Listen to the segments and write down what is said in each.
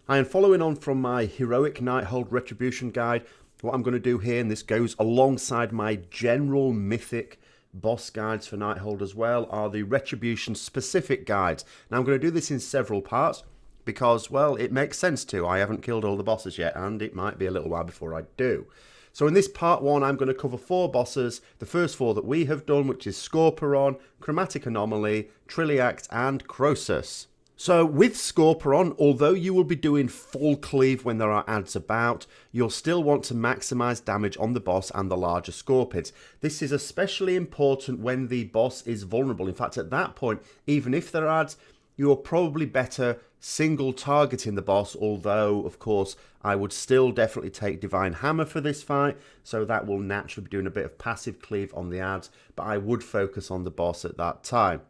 I am following on from my Heroic Nighthold Retribution guide. What I'm going to do here, and this goes alongside my general Mythic boss guides for Nighthold as well, are the Retribution specific guides. Now I'm going to do this in several parts because, well, it makes sense to. I haven't killed all the bosses yet, and it might be a little while before I do. So in this part 1, I'm going to cover 4 bosses, the first 4 that we have done, which is Skorpyron, Chromatic Anomaly, Trilliax, and Krosus. So with Skorpyron, although you will be doing full cleave when there are adds about, you'll still want to maximise damage on the boss and the larger Skorpids. This is especially important when the boss is vulnerable. In fact, at that point, even if there are adds, you're probably better single targeting the boss, although, of course, I would still definitely take Divine Hammer for this fight, so that will naturally be doing a bit of passive cleave on the adds, but I would focus on the boss at that time.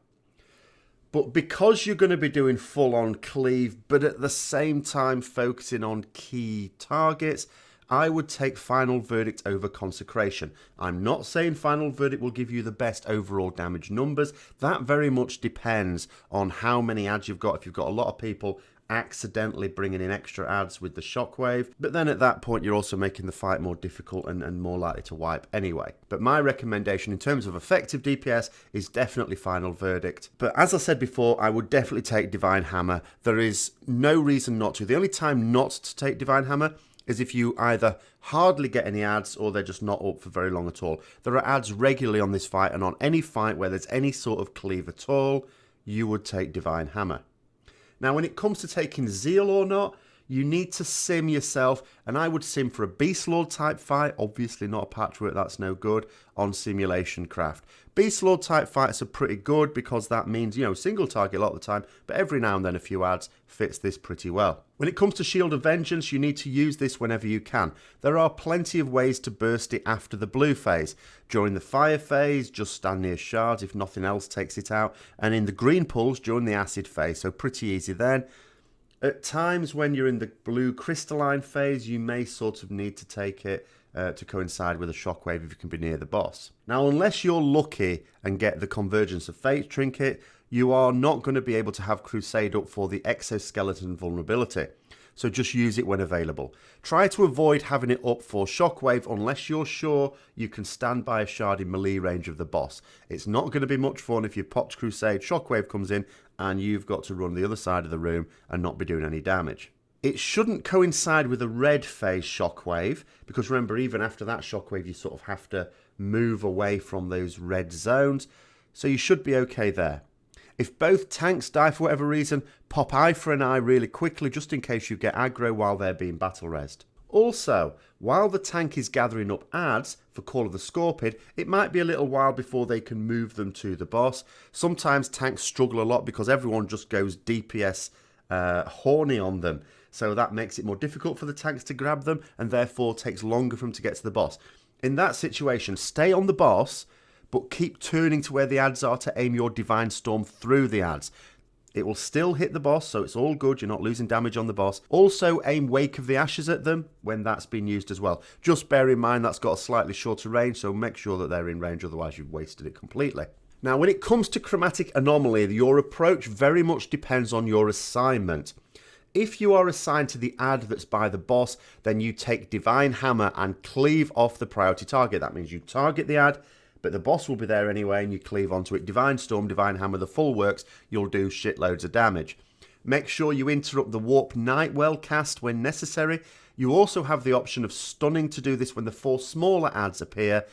But because you're going to be doing full-on cleave, but at the same time focusing on key targets, I would take Final Verdict over Consecration. I'm not saying Final Verdict will give you the best overall damage numbers. That very much depends on how many adds you've got. If you've got a lot of people accidentally bringing in extra adds with the shockwave, but then at that point you're also making the fight more difficult and more likely to wipe anyway. But my recommendation in terms of effective DPS is definitely Final Verdict. But as I said before, I would definitely take Divine Hammer. There is no reason not to. The only time not to take Divine Hammer is if you either hardly get any adds or they're just not up for very long at all. There are adds regularly on this fight, and on any fight where there's any sort of cleave at all, you would take Divine Hammer. Now, when it comes to taking Zeal or not, you need to sim yourself, and I would sim for a Beast Lord type fight, obviously not a Patchwork, that's no good, on Simulation Craft. Beast Lord type fights are pretty good because that means, you know, single target a lot of the time, but every now and then a few adds fits this pretty well. When it comes to Shield of Vengeance, you need to use this whenever you can. There are plenty of ways to burst it after the blue phase. During the fire phase, just stand near shards if nothing else takes it out, and in the green pulls during the acid phase, so pretty easy then. At times when you're in the blue crystalline phase, you may sort of need to take it to coincide with a shockwave if you can be near the boss. Now, unless you're lucky and get the Convergence of Fate trinket, you are not going to be able to have Crusade up for the exoskeleton vulnerability. So just use it when available. Try to avoid having it up for shockwave unless you're sure you can stand by a shard in melee range of the boss. It's not going to be much fun if you popped Crusade, shockwave comes in, and you've got to run the other side of the room and not be doing any damage. It shouldn't coincide with a red phase shockwave, because remember, even after that shockwave, you sort of have to move away from those red zones, so you should be okay there. If both tanks die for whatever reason, pop Eye for an Eye really quickly, just in case you get aggro while they're being battle rezzed. Also, while the tank is gathering up adds for Call of the Skorpid, it might be a little while before they can move them to the boss. Sometimes tanks struggle a lot because everyone just goes DPS horny on them. So that makes it more difficult for the tanks to grab them and therefore takes longer for them to get to the boss. In that situation, stay on the boss, but keep turning to where the adds are to aim your Divine Storm through the adds. It will still hit the boss, so it's all good. You're not losing damage on the boss. Also, aim Wake of the Ashes at them when that's been used as well. Just bear in mind that's got a slightly shorter range, so make sure that they're in range, otherwise you've wasted it completely. Now, when it comes to Chromatic Anomaly, your approach very much depends on your assignment. If you are assigned to the add that's by the boss, then you take Divine Hammer and cleave off the priority target. That means you target the add, but the boss will be there anyway and you cleave onto it. Divine Storm, Divine Hammer, the full works, you'll do shitloads of damage. Make sure you interrupt the Warp Nightwell cast when necessary. You also have the option of stunning to do this when the 4 smaller adds appear.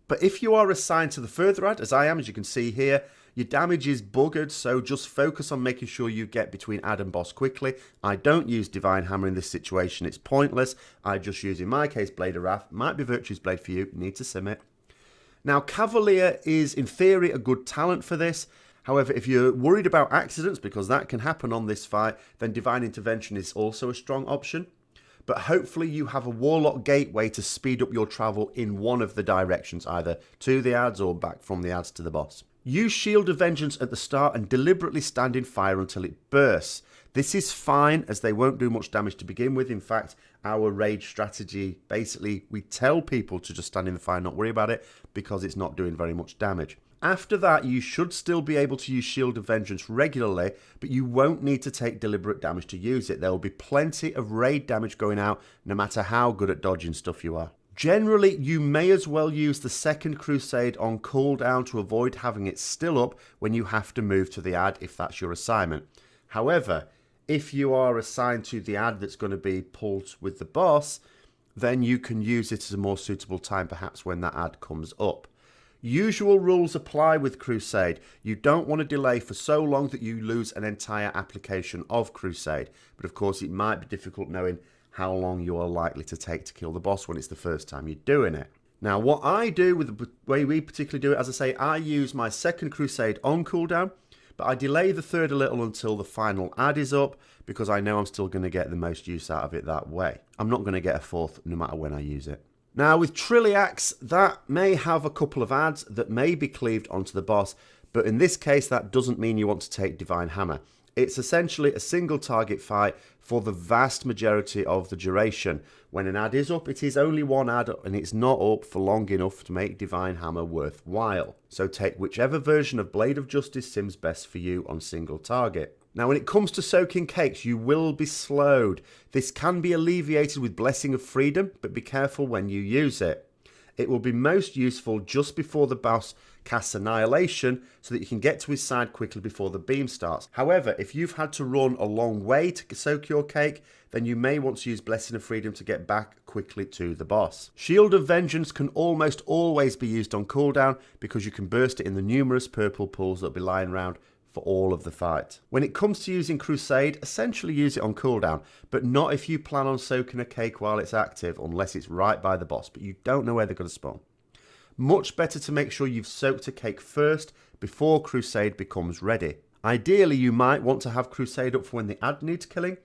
But if you are assigned to the further add, as I am, as you can see here, your damage is buggered, so just focus on making sure you get between add and boss quickly. I don't use Divine Hammer in this situation, it's pointless. I just use, in my case, Blade of Wrath. Might be Virtue's Blade for you, need to sim it. Now, Cavalier is, in theory, a good talent for this. However, if you're worried about accidents, because that can happen on this fight, then Divine Intervention is also a strong option. But hopefully you have a Warlock Gateway to speed up your travel in one of the directions, either to the adds or back from the adds to the boss. Use Shield of Vengeance at the start and deliberately stand in fire until it bursts. This is fine, as they won't do much damage to begin with. In fact, our rage strategy, basically, we tell people to just stand in the fire and not worry about it, because it's not doing very much damage. After that, you should still be able to use Shield of Vengeance regularly, but you won't need to take deliberate damage to use it. There will be plenty of raid damage going out, no matter how good at dodging stuff you are. Generally, you may as well use the second Crusade on cooldown to avoid having it still up when you have to move to the ad if that's your assignment. However, if you are assigned to the ad that's going to be pulled with the boss, then you can use it at a more suitable time, perhaps when that ad comes up. Usual rules apply with Crusade. You don't want to delay for so long that you lose an entire application of Crusade. But of course, it might be difficult knowing how long you are likely to take to kill the boss when it's the first time you're doing it. Now, what I do with the way we particularly do it, as I say, I use my second Crusade on cooldown, but I delay the third a little until the final ad is up because I know I'm still going to get the most use out of it that way. I'm not going to get a fourth no matter when I use it. Now with Trilliax, that may have a couple of ads that may be cleaved onto the boss, but in this case that doesn't mean you want to take Divine Hammer. It's essentially a single target fight for the vast majority of the duration. When an ad is up, it is only one ad and it's not up for long enough to make Divine Hammer worthwhile. So take whichever version of Blade of Justice seems best for you on single target. Now when it comes to soaking cakes, you will be slowed. This can be alleviated with Blessing of Freedom, but be careful when you use it. It will be most useful just before the boss casts Annihilation so that you can get to his side quickly before the beam starts. However, if you've had to run a long way to soak your cake, then you may want to use Blessing of Freedom to get back quickly to the boss. Shield of Vengeance can almost always be used on cooldown because you can burst it in the numerous purple pools that will be lying around for all of the fight. When it comes to using Crusade, essentially use it on cooldown, but not if you plan on soaking a cake while it's active unless it's right by the boss, but you don't know where they're going to spawn. Much better to make sure you've soaked a cake first before Crusade becomes ready. Ideally, you might want to have Crusade up for when the ad needs killing,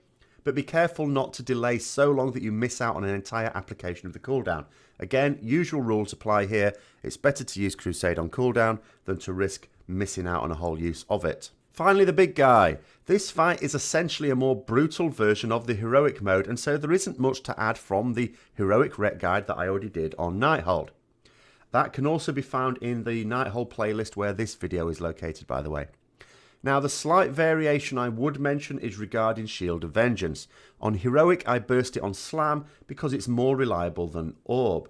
but be careful not to delay so long that you miss out on an entire application of the cooldown. Again, usual rules apply here. It's better to use Crusade on cooldown than to risk missing out on a whole use of it. Finally, the big guy. This fight is essentially a more brutal version of the heroic mode, and so there isn't much to add from the heroic rec guide that I already did on Nighthold. That can also be found in the Nighthold playlist where this video is located, by the way. Now, the slight variation I would mention is regarding Shield of Vengeance. On Heroic, I burst it on Slam because it's more reliable than Orb.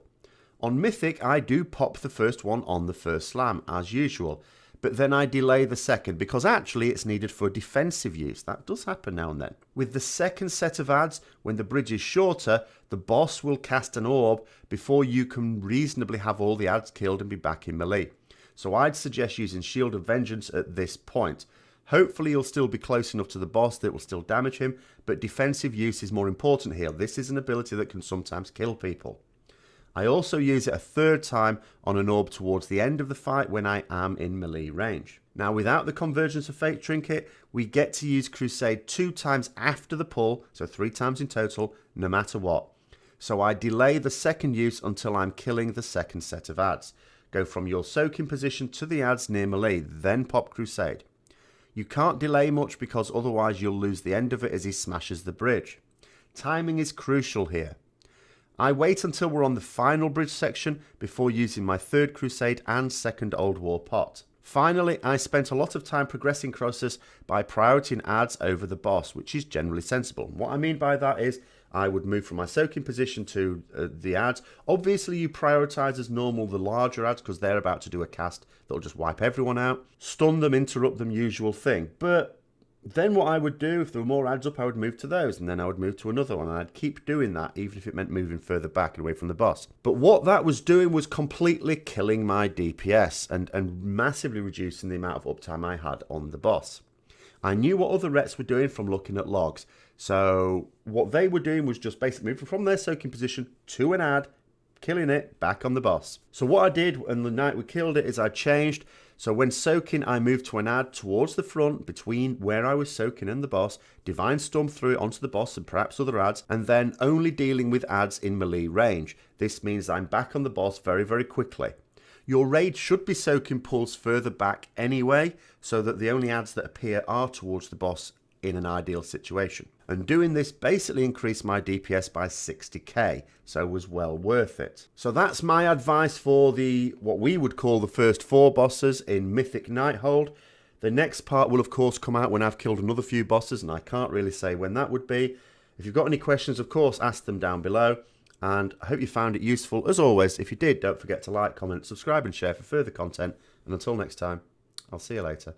On Mythic, I do pop the first one on the first Slam, as usual, but then I delay the second because actually it's needed for defensive use. That does happen now and then. With the second set of ads, when the bridge is shorter, the boss will cast an orb before you can reasonably have all the ads killed and be back in melee. So I'd suggest using Shield of Vengeance at this point. Hopefully you'll still be close enough to the boss that will still damage him, but defensive use is more important here. This is an ability that can sometimes kill people. I also use it a third time on an orb towards the end of the fight when I am in melee range. Now without the Convergence of Fate trinket, we get to use Crusade 2 times after the pull, so 3 times in total, no matter what. So I delay the second use until I'm killing the second set of ads. Go from your soaking position to the ads near melee, then pop Crusade. You can't delay much because otherwise you'll lose the end of it as he smashes the bridge. Timing is crucial here. I wait until we're on the final bridge section before using my third Crusade and second Old War pot. Finally, I spent a lot of time progressing Krosus by prioritizing ads over the boss, which is generally sensible. What I mean by that is I would move from my soaking position to the ads. Obviously, you prioritize as normal the larger ads because they're about to do a cast that'll just wipe everyone out. Stun them, interrupt them, usual thing. But then what I would do, if there were more ads up, I would move to those, and then I would move to another one, and I'd keep doing that, even if it meant moving further back and away from the boss. But what that was doing was completely killing my DPS, and massively reducing the amount of uptime I had on the boss. I knew what other rets were doing from looking at logs, so what they were doing was just basically moving from their soaking position to an ad, killing it, back on the boss. So what I did, and the night we killed it, is I changed. So when soaking, I moved to an ad towards the front between where I was soaking and the boss, Divine Storm through it onto the boss and perhaps other ads, and then only dealing with ads in melee range. This means I'm back on the boss very, very quickly. Your raid should be soaking pulls further back anyway, so that the only ads that appear are towards the boss in an ideal situation. And doing this basically increased my DPS by 60k, so it was well worth it. So that's my advice for what we would call the first 4 bosses in Mythic Nighthold. The next part will of course come out when I've killed another few bosses, and I can't really say when that would be. If you've got any questions, of course, ask them down below. And I hope you found it useful. As always, if you did, don't forget to like, comment, subscribe and share for further content. And until next time, I'll see you later.